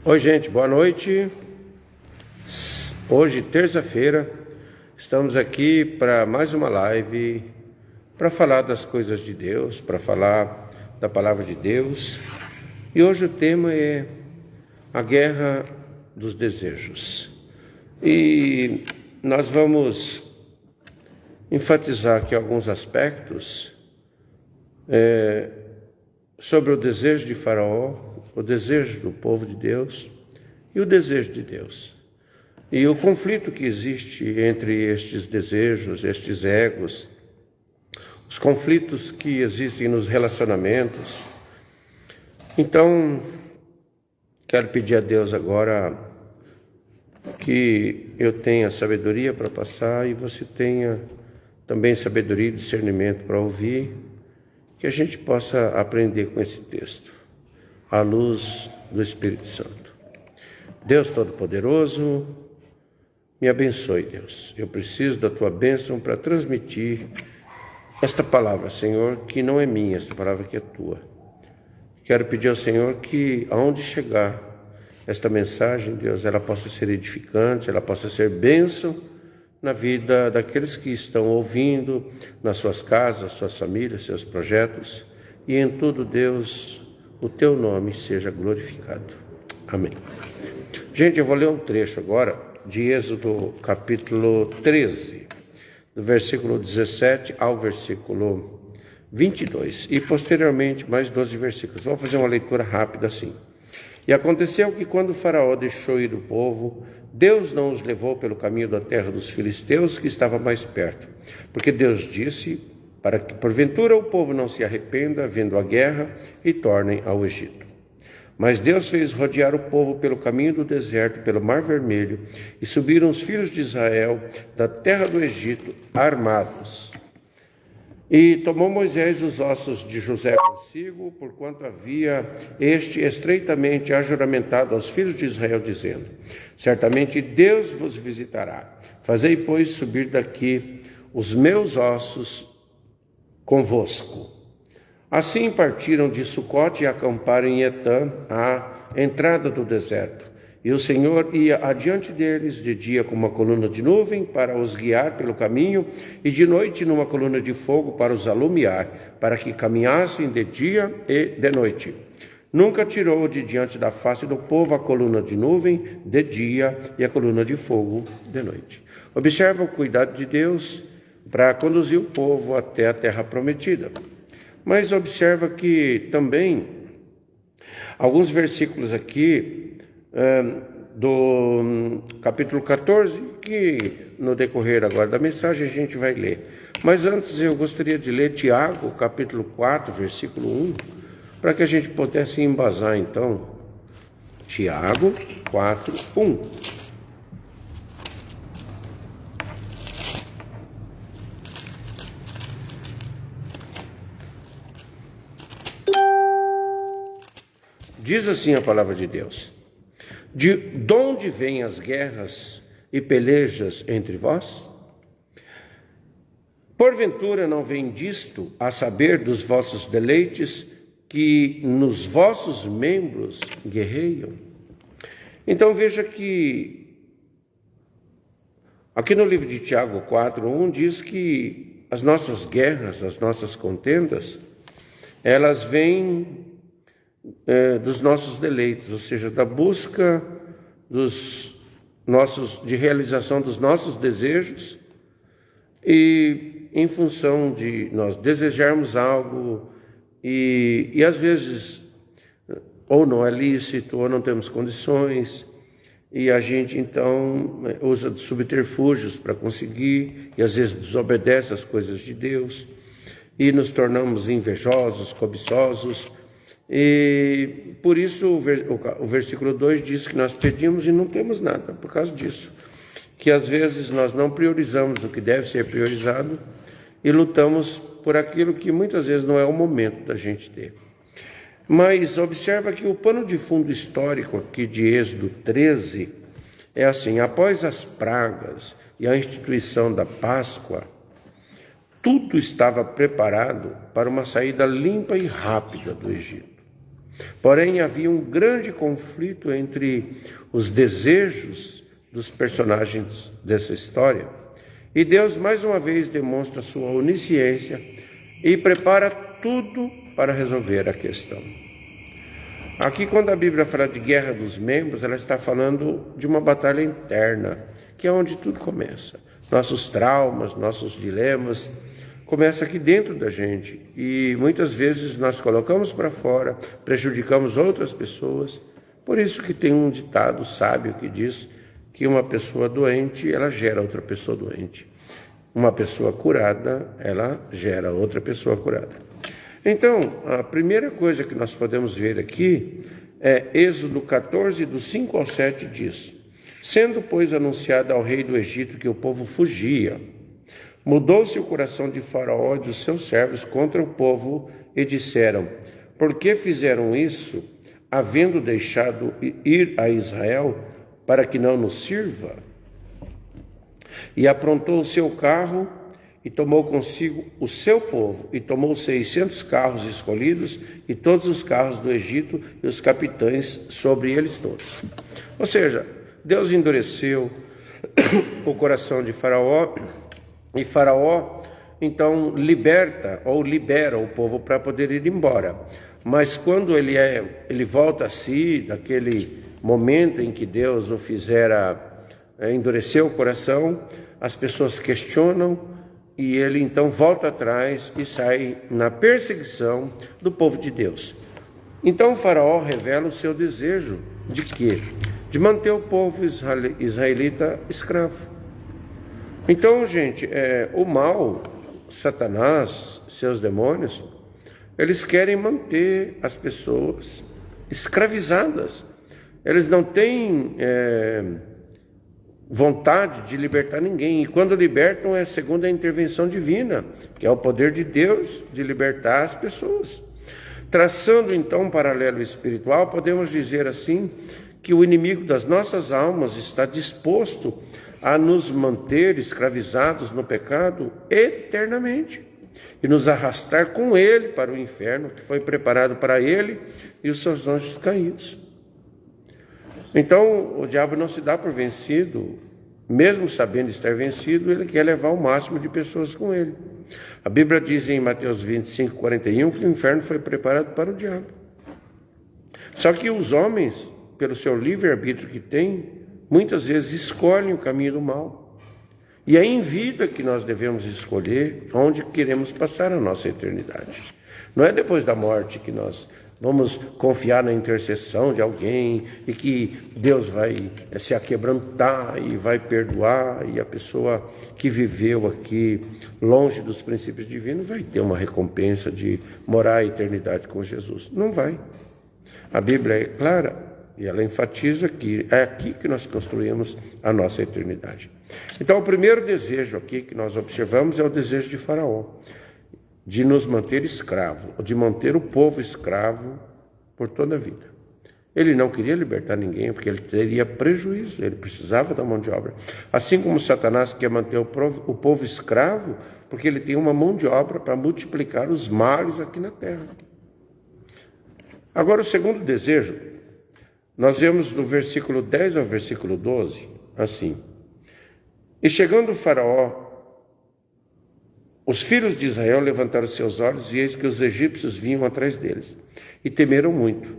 Oi, gente, boa noite. Hoje, terça-feira, estamos aqui para mais uma live para falar das coisas de Deus, para falar da palavra de Deus. E hoje o tema é a guerra dos desejos. E nós vamos enfatizar aqui alguns aspectos sobre o desejo de Faraó, o desejo do povo de Deus e o desejo de Deus. E o conflito que existe entre estes desejos, estes egos, os conflitos que existem nos relacionamentos. Então, quero pedir a Deus agora que eu tenha sabedoria para passar e você tenha também sabedoria e discernimento para ouvir, que a gente possa aprender com esse texto, à luz do Espírito Santo. Deus Todo-Poderoso, me abençoe, Deus. Eu preciso da Tua bênção para transmitir esta palavra, Senhor, que não é minha, esta palavra que é Tua. Quero pedir ao Senhor que, aonde chegar esta mensagem, Deus, ela possa ser edificante, ela possa ser bênção na vida daqueles que estão ouvindo, nas suas casas, suas famílias, seus projetos, e em tudo, Deus, o Teu nome seja glorificado. Amém. Gente, eu vou ler um trecho agora de Êxodo capítulo 13, do versículo 17 ao versículo 22, e posteriormente mais 12 versículos. Vamos fazer uma leitura rápida assim. E aconteceu que quando Faraó deixou ir o povo, Deus não os levou pelo caminho da terra dos filisteus, que estava mais perto, porque Deus disse para que porventura o povo não se arrependa vendo a guerra e tornem ao Egito. Mas Deus fez rodear o povo pelo caminho do deserto, pelo Mar Vermelho, e subiram os filhos de Israel da terra do Egito armados. E tomou Moisés os ossos de José consigo, porquanto havia este estreitamente ajuramentado aos filhos de Israel, dizendo: certamente Deus vos visitará. Fazei, pois, subir daqui os meus ossos convosco. Assim partiram de Sucote e acamparam em Etã, à entrada do deserto. E o Senhor ia adiante deles, de dia com uma coluna de nuvem para os guiar pelo caminho, e de noite numa coluna de fogo para os alumiar, para que caminhassem de dia e de noite. Nunca tirou de diante da face do povo a coluna de nuvem de dia e a coluna de fogo de noite. Observa o cuidado de Deus para conduzir o povo até a terra prometida. Mas observa que também alguns versículos aqui do capítulo 14, que no decorrer agora da mensagem a gente vai ler. Mas antes eu gostaria de ler Tiago, capítulo 4, versículo 1, para que a gente pudesse embasar então. Tiago 4, 1. Diz assim a palavra de Deus: de onde vêm as guerras e pelejas entre vós? Porventura não vem disto, a saber dos vossos deleites, que nos vossos membros guerreiam? Então veja que aqui no livro de Tiago 4:1 diz que as nossas guerras, as nossas contendas, elas vêm dos nossos deleites, ou seja, da busca de realização dos nossos desejos, e em função de nós desejarmos algo e às vezes ou não é lícito ou não temos condições, e a gente então usa de subterfúgios para conseguir, e às vezes desobedece às coisas de Deus e nos tornamos invejosos, cobiçosos. E por isso o versículo 2 diz que nós pedimos e não temos nada, por causa disso, que às vezes nós não priorizamos o que deve ser priorizado e lutamos por aquilo que muitas vezes não é o momento da gente ter. Mas observa que o pano de fundo histórico aqui de Êxodo 13 é assim: após as pragas e a instituição da Páscoa, tudo estava preparado para uma saída limpa e rápida do Egito. Porém, havia um grande conflito entre os desejos dos personagens dessa história. E Deus, mais uma vez, demonstra sua onisciência e prepara tudo para resolver a questão. Aqui, quando a Bíblia fala de guerra dos membros, ela está falando de uma batalha interna, que é onde tudo começa. Nossos traumas, nossos dilemas, começa aqui dentro da gente. E muitas vezes nós colocamos para fora, prejudicamos outras pessoas. Por isso que tem um ditado sábio que diz que uma pessoa doente, ela gera outra pessoa doente. Uma pessoa curada, ela gera outra pessoa curada. Então, a primeira coisa que nós podemos ver aqui é Êxodo 14, do 5 ao 7 diz: Sendo, pois, anunciado ao rei do Egito que o povo fugia, mudou-se o coração de Faraó e dos seus servos contra o povo e disseram: Por que fizeram isso, havendo deixado ir a Israel, para que não nos sirva? E aprontou o seu carro e tomou consigo o seu povo, e tomou 600 carros escolhidos, e todos os carros do Egito, e os capitães sobre eles todos. Ou seja, Deus endureceu o coração de Faraó, e Faraó, então, libera o povo para poder ir embora. Mas quando ele volta a si, daquele momento em que Deus o fizera endurecer o coração, as pessoas questionam, e ele então volta atrás e sai na perseguição do povo de Deus. Então o Faraó revela o seu desejo de quê? De manter o povo israelita escravo. Então, gente, o mal, Satanás, seus demônios, eles querem manter as pessoas escravizadas. Eles não têm vontade de libertar ninguém. E quando libertam é segundo a intervenção divina, que é o poder de Deus de libertar as pessoas. Traçando então um paralelo espiritual, podemos dizer assim, que o inimigo das nossas almas está disposto a nos manter escravizados no pecado eternamente e nos arrastar com ele para o inferno que foi preparado para ele e os seus anjos caídos. Então, o diabo não se dá por vencido, mesmo sabendo estar vencido, ele quer levar o máximo de pessoas com ele. A Bíblia diz em Mateus 25, 41, que o inferno foi preparado para o diabo. Só que os homens, pelo seu livre-arbítrio que têm, muitas vezes escolhem o caminho do mal. E é em vida que nós devemos escolher onde queremos passar a nossa eternidade. Não é depois da morte que nós vamos confiar na intercessão de alguém e que Deus vai se aquebrantar e vai perdoar, e a pessoa que viveu aqui longe dos princípios divinos vai ter uma recompensa de morar a eternidade com Jesus. Não vai. A Bíblia é clara e ela enfatiza que é aqui que nós construímos a nossa eternidade. Então, o primeiro desejo aqui que nós observamos é o desejo de Faraó, de nos manter escravo, de manter o povo escravo por toda a vida. Ele não queria libertar ninguém, porque ele teria prejuízo, ele precisava da mão de obra. Assim como Satanás quer manter o povo escravo, porque ele tem uma mão de obra para multiplicar os males aqui na terra. Agora, o segundo desejo, nós vemos do versículo 10 ao versículo 12, assim: E chegando o Faraó, os filhos de Israel levantaram seus olhos, e eis que os egípcios vinham atrás deles, e temeram muito.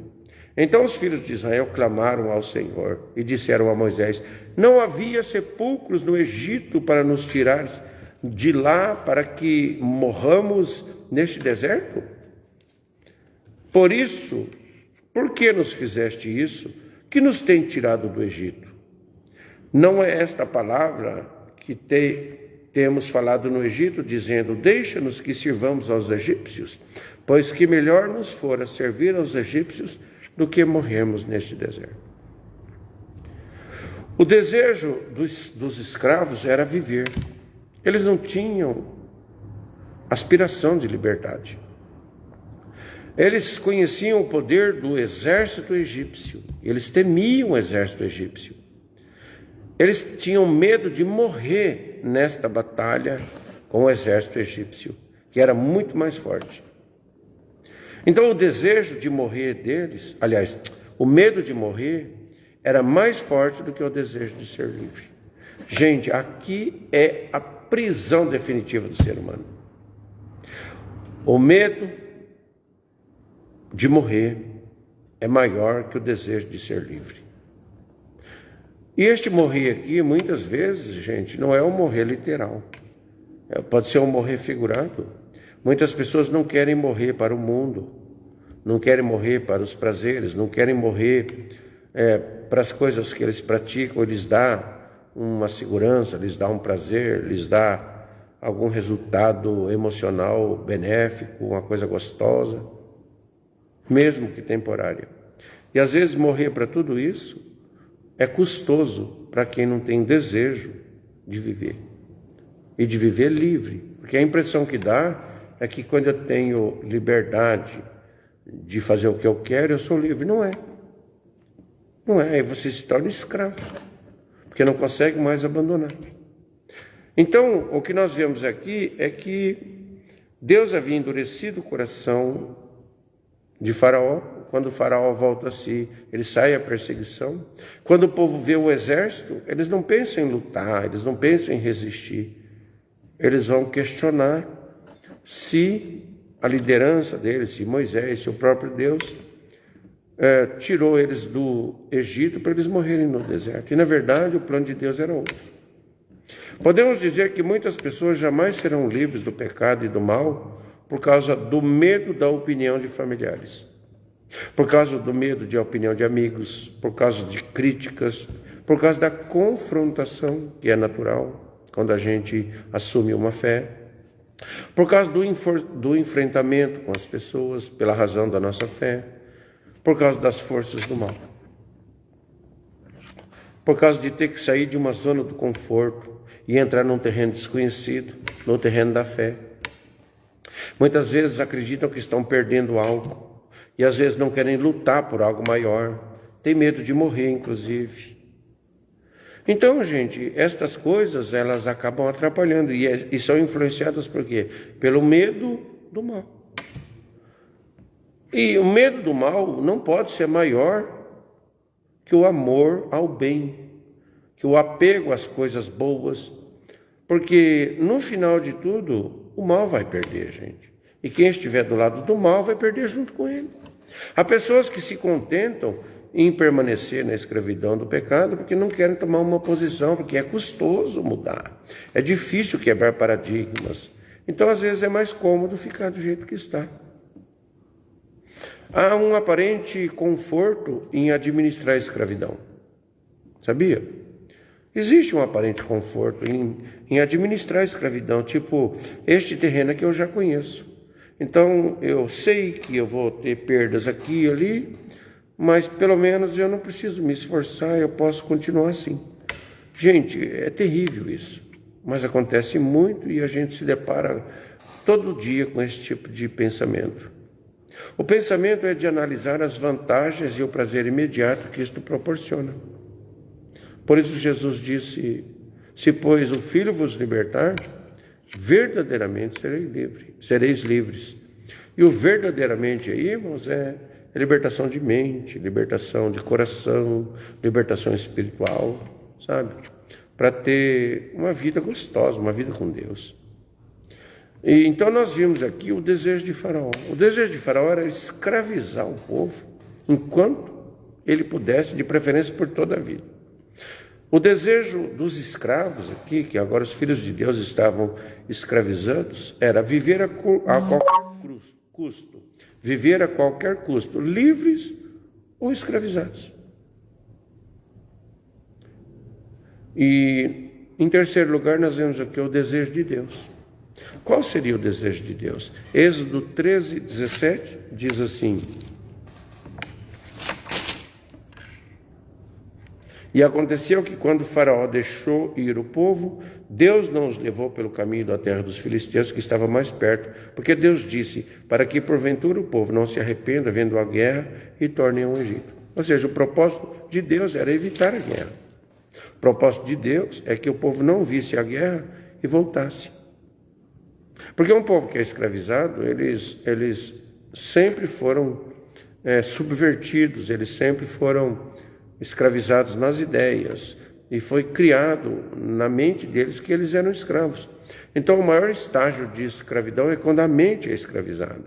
Então os filhos de Israel clamaram ao Senhor, e disseram a Moisés: Não havia sepulcros no Egito para nos tirar de lá, para que morramos neste deserto? Por isso, por que nos fizeste isso? Que nos tem tirado do Egito? Não é esta palavra que temos falado no Egito, dizendo: Deixa-nos que sirvamos aos egípcios, pois que melhor nos fora servir aos egípcios do que morrermos neste deserto. O desejo dos escravos era viver. Eles não tinham aspiração de liberdade. Eles conheciam o poder do exército egípcio. Eles temiam o exército egípcio. Eles tinham medo de morrer nesta batalha com o exército egípcio, que era muito mais forte. Então o desejo de morrer deles, aliás, o medo de morrer era mais forte do que o desejo de ser livre. Gente, aqui é a prisão definitiva do ser humano. O medo de morrer é maior que o desejo de ser livre. E este morrer aqui, muitas vezes, gente, não é um morrer literal. Pode ser um morrer figurado. Muitas pessoas não querem morrer para o mundo, não querem morrer para os prazeres, não querem morrer para as coisas que eles praticam, lhes dá uma segurança, lhes dá um prazer, lhes dá algum resultado emocional benéfico, uma coisa gostosa, mesmo que temporária. E às vezes morrer para tudo isso é custoso para quem não tem desejo de viver. E de viver livre. Porque a impressão que dá é que quando eu tenho liberdade de fazer o que eu quero, eu sou livre. Não é. Não é. Aí você se torna escravo. Porque não consegue mais abandonar. Então, o que nós vemos aqui é que Deus havia endurecido o coração de Faraó. Quando o Faraó volta a si, ele sai à perseguição. Quando o povo vê o exército, eles não pensam em lutar, eles não pensam em resistir. Eles vão questionar se a liderança deles, se Moisés, se o próprio Deus, tirou eles do Egito para eles morrerem no deserto. E, na verdade, o plano de Deus era outro. Podemos dizer que muitas pessoas jamais serão livres do pecado e do mal por causa do medo da opinião de familiares, por causa do medo de opinião de amigos, por causa de críticas, por causa da confrontação, que é natural quando a gente assume uma fé, por causa do enfrentamento com as pessoas, pela razão da nossa fé, por causa das forças do mal, por causa de ter que sair de uma zona do conforto e entrar num terreno desconhecido, no terreno da fé. Muitas vezes acreditam que estão perdendo algo e às vezes não querem lutar por algo maior, tem medo de morrer, inclusive. Então, gente, estas coisas, elas acabam atrapalhando e são influenciadas por quê? Pelo medo do mal. E o medo do mal não pode ser maior que o amor ao bem, que o apego às coisas boas, porque no final de tudo, o mal vai perder, gente. E quem estiver do lado do mal vai perder junto com ele. Há pessoas que se contentam em permanecer na escravidão do pecado porque não querem tomar uma posição, porque é custoso mudar. É difícil quebrar paradigmas. Então, às vezes, é mais cômodo ficar do jeito que está. Há um aparente conforto em administrar a escravidão. Sabia? Existe um aparente conforto em administrar a escravidão. Tipo, este terreno aqui eu já conheço. Então, eu sei que eu vou ter perdas aqui e ali, mas pelo menos eu não preciso me esforçar, eu posso continuar assim. Gente, é terrível isso, mas acontece muito e a gente se depara todo dia com esse tipo de pensamento. O pensamento é de analisar as vantagens e o prazer imediato que isto proporciona. Por isso Jesus disse, se pois o Filho vos libertar, verdadeiramente sereis livres. E o verdadeiramente aí, irmãos, é libertação de mente, libertação de coração, libertação espiritual, sabe? Para ter uma vida gostosa, uma vida com Deus. E então nós vimos aqui o desejo de Faraó. O desejo de Faraó era escravizar o povo enquanto ele pudesse, de preferência por toda a vida. O desejo dos escravos aqui, que agora os filhos de Deus estavam escravizados, era viver a qualquer custo. Viver a qualquer custo, livres ou escravizados. E, em terceiro lugar, nós vemos aqui o desejo de Deus. Qual seria o desejo de Deus? Êxodo 13, 17 diz assim: E aconteceu que quando Faraó deixou ir o povo, Deus não os levou pelo caminho da terra dos filisteus, que estava mais perto, porque Deus disse, para que porventura o povo não se arrependa vendo a guerra e torne ao Egito. Ou seja, o propósito de Deus era evitar a guerra. O propósito de Deus é que o povo não visse a guerra e voltasse. Porque um povo que é escravizado, eles sempre foram subvertidos, eles sempre foram escravizados nas ideias, e foi criado na mente deles que eles eram escravos. Então, o maior estágio de escravidão é quando a mente é escravizada.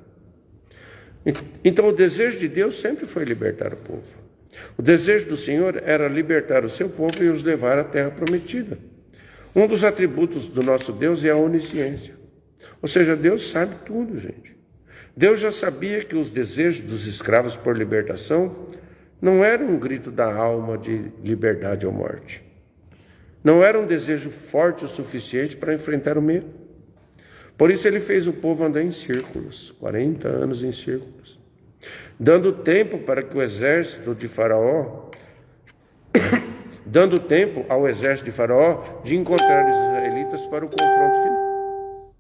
Então, o desejo de Deus sempre foi libertar o povo. O desejo do Senhor era libertar o seu povo e os levar à terra prometida. Um dos atributos do nosso Deus é a onisciência. Ou seja, Deus sabe tudo, gente. Deus já sabia que os desejos dos escravos por libertação não eram um grito da alma de liberdade ou morte. Não era um desejo forte o suficiente para enfrentar o medo. Por isso ele fez o povo andar em círculos, 40 anos em círculos, dando tempo para que o exército de Faraó, dando tempo ao exército de Faraó de encontrar os israelitas para o confronto final.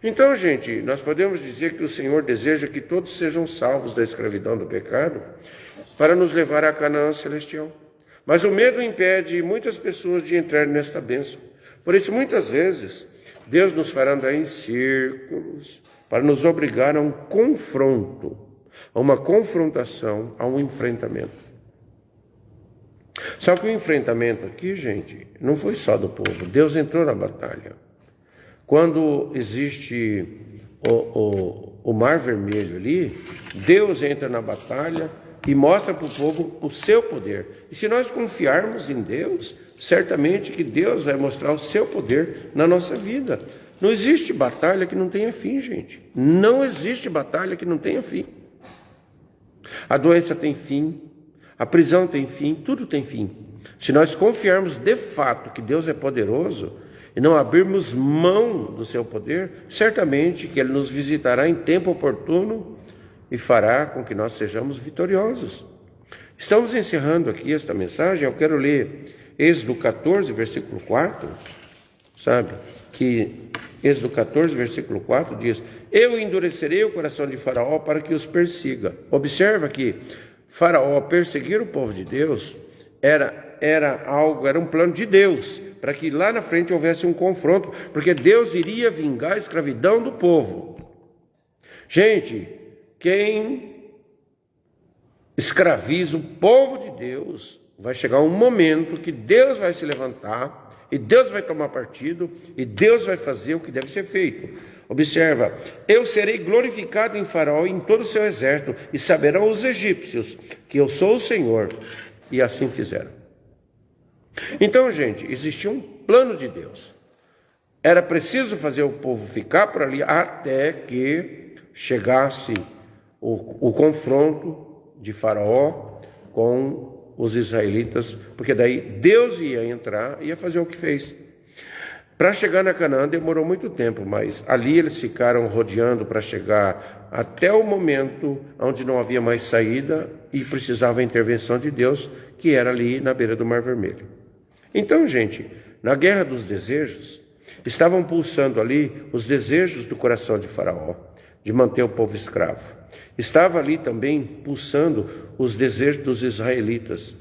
Então, gente, nós podemos dizer que o Senhor deseja que todos sejam salvos da escravidão do pecado para nos levar à Canaã celestial. Mas o medo impede muitas pessoas de entrar nesta bênção. Por isso, muitas vezes, Deus nos fará andar em círculos para nos obrigar a um confronto, a uma confrontação, a um enfrentamento. Só que o enfrentamento aqui, gente, não foi só do povo. Deus entrou na batalha. Quando existe o Mar Vermelho ali, Deus entra na batalha e mostra para o povo o seu poder. E se nós confiarmos em Deus, certamente que Deus vai mostrar o seu poder na nossa vida. Não existe batalha que não tenha fim, gente. Não existe batalha que não tenha fim. A doença tem fim, a prisão tem fim, tudo tem fim. Se nós confiarmos de fato que Deus é poderoso e não abrirmos mão do seu poder, certamente que Ele nos visitará em tempo oportuno e fará com que nós sejamos vitoriosos. Estamos encerrando aqui esta mensagem. Eu quero ler Êxodo 14, versículo 4, sabe? Que Êxodo 14, versículo 4 diz: eu endurecerei o coração de Faraó para que os persiga. Observa que Faraó perseguir o povo de Deus era um plano de Deus, para que lá na frente houvesse um confronto, porque Deus iria vingar a escravidão do povo. Gente, quem escraviza o povo de Deus, vai chegar um momento que Deus vai se levantar, e Deus vai tomar partido, e Deus vai fazer o que deve ser feito. Observa: eu serei glorificado em Faraó e em todo o seu exército, e saberão os egípcios que eu sou o Senhor. E assim fizeram. Então, gente, existia um plano de Deus. Era preciso fazer o povo ficar por ali até que chegasse o confronto de Faraó com os israelitas, porque daí Deus ia entrar e ia fazer o que fez. Para chegar na Canaã demorou muito tempo, mas ali eles ficaram rodeando para chegar até o momento onde não havia mais saída e precisava a intervenção de Deus, que era ali na beira do Mar Vermelho. Então, gente, na guerra dos desejos, estavam pulsando ali os desejos do coração de Faraó, de manter o povo escravo. Estava ali também pulsando os desejos dos israelitas,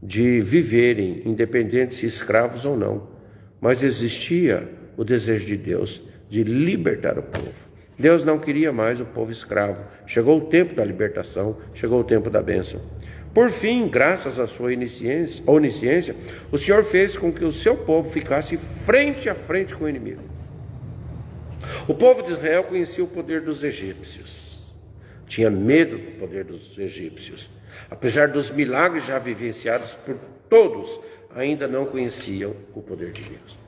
de viverem, independente se escravos ou não. Mas existia o desejo de Deus de libertar o povo. Deus não queria mais o povo escravo. Chegou o tempo da libertação, chegou o tempo da bênção. Por fim, graças à sua onisciência, o Senhor fez com que o seu povo ficasse frente a frente com o inimigo. O povo de Israel conhecia o poder dos egípcios. Tinha medo do poder dos egípcios. Apesar dos milagres já vivenciados por todos, ainda não conheciam o poder de Deus.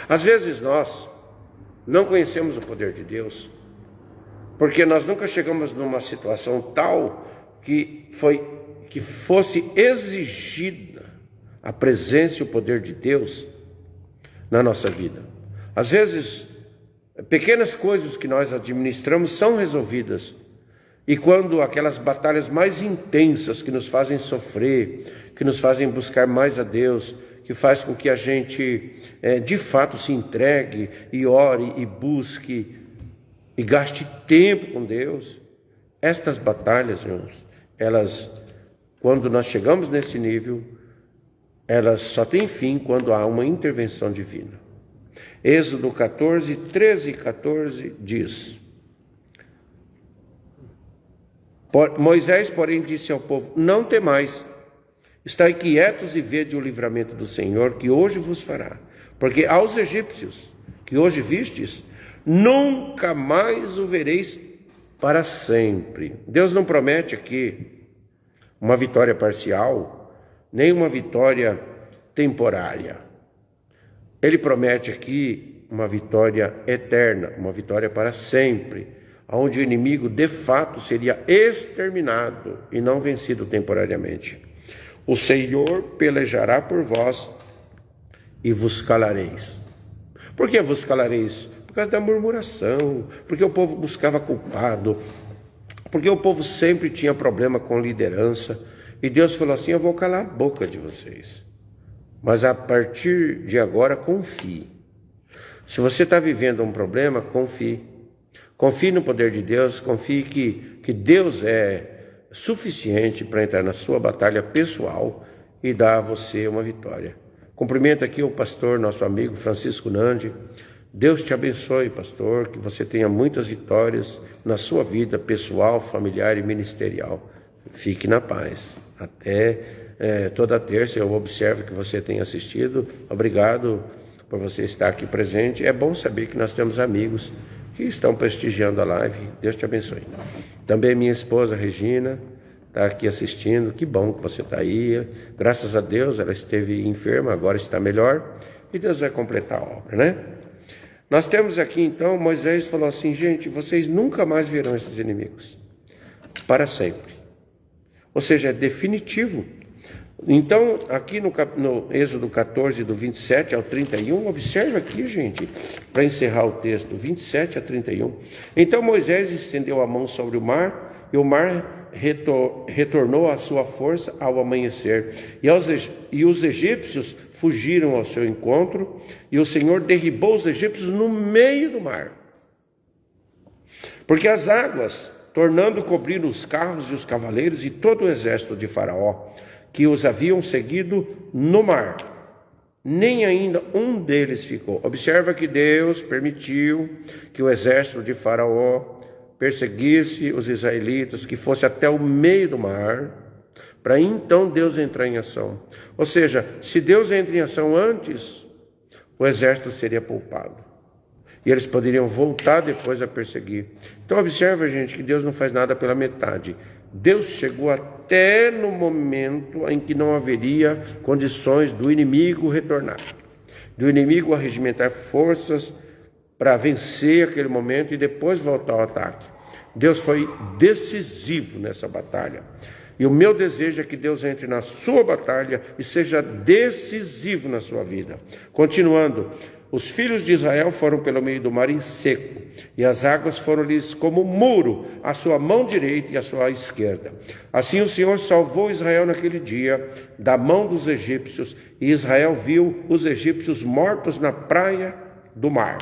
Às vezes nós não conhecemos o poder de Deus, porque nós nunca chegamos numa situação tal que fosse exigida a presença e o poder de Deus na nossa vida. Às vezes, pequenas coisas que nós administramos são resolvidas, e quando aquelas batalhas mais intensas que nos fazem sofrer, que nos fazem buscar mais a Deus, que faz com que a gente de fato se entregue e ore e busque e gaste tempo com Deus, estas batalhas, irmãos, elas, quando nós chegamos nesse nível, elas só têm fim quando há uma intervenção divina. Êxodo 14, 13 e 14 diz: Moisés, porém, disse ao povo: não temais, estai quietos e vede o livramento do Senhor, que hoje vos fará. Porque aos egípcios, que hoje vistes, nunca mais o vereis para sempre. Deus não promete aqui uma vitória parcial, nem uma vitória temporária. Ele promete aqui uma vitória eterna, uma vitória para sempre, onde o inimigo de fato seria exterminado e não vencido temporariamente. O Senhor pelejará por vós e vos calareis. Por que vos calareis? Por causa da murmuração, porque o povo buscava culpado, porque o povo sempre tinha problema com liderança, e Deus falou assim: eu vou calar a boca de vocês, mas a partir de agora confie. Se você está vivendo um problema, confie. Confie no poder de Deus, confie que Deus é suficiente para entrar na sua batalha pessoal e dar a você uma vitória. Cumprimento aqui o pastor, nosso amigo Francisco Nandi. Deus te abençoe, pastor, que você tenha muitas vitórias na sua vida pessoal, familiar e ministerial. Fique na paz. Até toda terça eu observo que você tem assistido. Obrigado por você estar aqui presente. É bom saber que nós temos amigos que estão prestigiando a live. Deus te abençoe. Também minha esposa Regina está aqui assistindo. Que bom que você está aí. Graças a Deus ela esteve enferma, agora está melhor. E Deus vai completar a obra, né? Nós temos aqui então, Moisés falou assim: gente, vocês nunca mais verão esses inimigos, para sempre. Ou seja, é definitivo. Então, aqui no Êxodo 14, do 27 ao 31, observe aqui, gente, para encerrar o texto, 27 a 31. Então Moisés estendeu a mão sobre o mar, e o mar retornou à sua força ao amanhecer. E os egípcios fugiram ao seu encontro, e o Senhor derribou os egípcios no meio do mar. Porque as águas, tornando cobrir os carros e os cavaleiros e todo o exército de Faraó, que os haviam seguido no mar, nem ainda um deles ficou. Observa que Deus permitiu que o exército de Faraó perseguisse os israelitas, que fosse até o meio do mar, para então Deus entrar em ação. Ou seja, se Deus entra em ação antes, o exército seria poupado. E eles poderiam voltar depois a perseguir. Então observa, gente, que Deus não faz nada pela metade. Deus chegou até no momento em que não haveria condições do inimigo retornar, do inimigo arregimentar forças para vencer aquele momento e depois voltar ao ataque. Deus foi decisivo nessa batalha. E o meu desejo é que Deus entre na sua batalha e seja decisivo na sua vida. Continuando, os filhos de Israel foram pelo meio do mar em seco, e as águas foram-lhes como muro, à sua mão direita e à sua esquerda. Assim o Senhor salvou Israel naquele dia da mão dos egípcios, e Israel viu os egípcios mortos na praia do mar.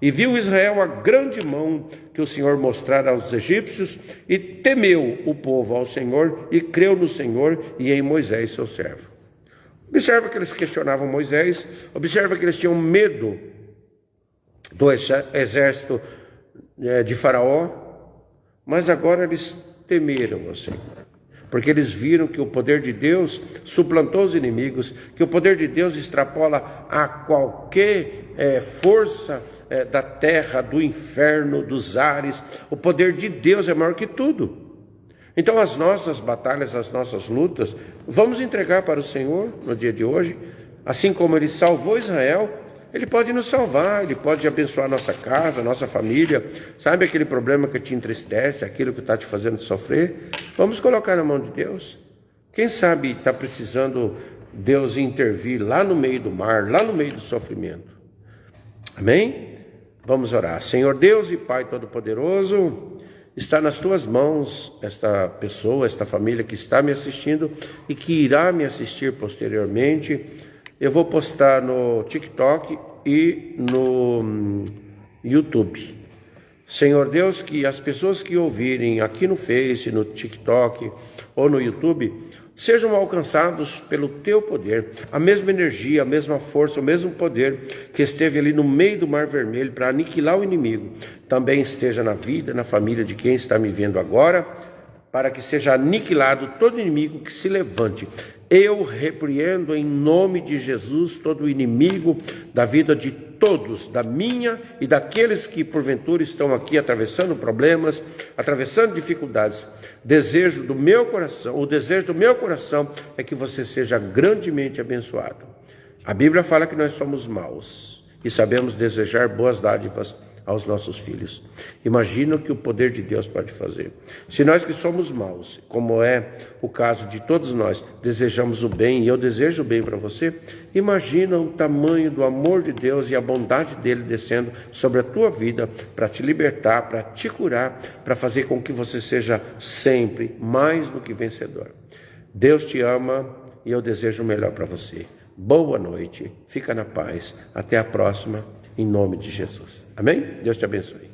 E viu Israel a grande mão que o Senhor mostrara aos egípcios, e temeu o povo ao Senhor, e creu no Senhor e em Moisés, seu servo. Observa que eles questionavam Moisés, observa que eles tinham medo do exército de Faraó, mas agora eles temeram o Senhor, porque eles viram que o poder de Deus suplantou os inimigos, que o poder de Deus extrapola a qualquer força da terra, do inferno, dos ares. O poder de Deus é maior que tudo. Então as nossas batalhas, as nossas lutas, vamos entregar para o Senhor no dia de hoje. Assim como Ele salvou Israel, Ele pode nos salvar, Ele pode abençoar nossa casa, nossa família. Sabe aquele problema que te entristece, aquilo que está te fazendo sofrer? Vamos colocar na mão de Deus. Quem sabe está precisando Deus intervir lá no meio do mar, lá no meio do sofrimento. Amém? Vamos orar. Senhor Deus e Pai Todo-Poderoso, está nas tuas mãos esta pessoa, esta família que está me assistindo e que irá me assistir posteriormente. Eu vou postar no TikTok e no YouTube. Senhor Deus, que as pessoas que ouvirem aqui no Face, no TikTok ou no YouTube, sejam alcançados pelo teu poder, a mesma energia, a mesma força, o mesmo poder que esteve ali no meio do Mar Vermelho para aniquilar o inimigo, também esteja na vida, na família de quem está me vendo agora, para que seja aniquilado todo inimigo que se levante. Eu repreendo em nome de Jesus todo inimigo da vida de todos, da minha e daqueles que porventura estão aqui atravessando problemas, atravessando dificuldades. O desejo do meu coração é que você seja grandemente abençoado. A Bíblia fala que nós somos maus e sabemos desejar boas dádivas aos nossos filhos. Imagina o que o poder de Deus pode fazer. Se nós que somos maus, como é o caso de todos nós, desejamos o bem, e eu desejo o bem para você, imagina o tamanho do amor de Deus e a bondade dele descendo sobre a tua vida para te libertar, para te curar, para fazer com que você seja sempre mais do que vencedor. Deus te ama e eu desejo o melhor para você. Boa noite, fica na paz, até a próxima, em nome de Jesus. Amém? Deus te abençoe.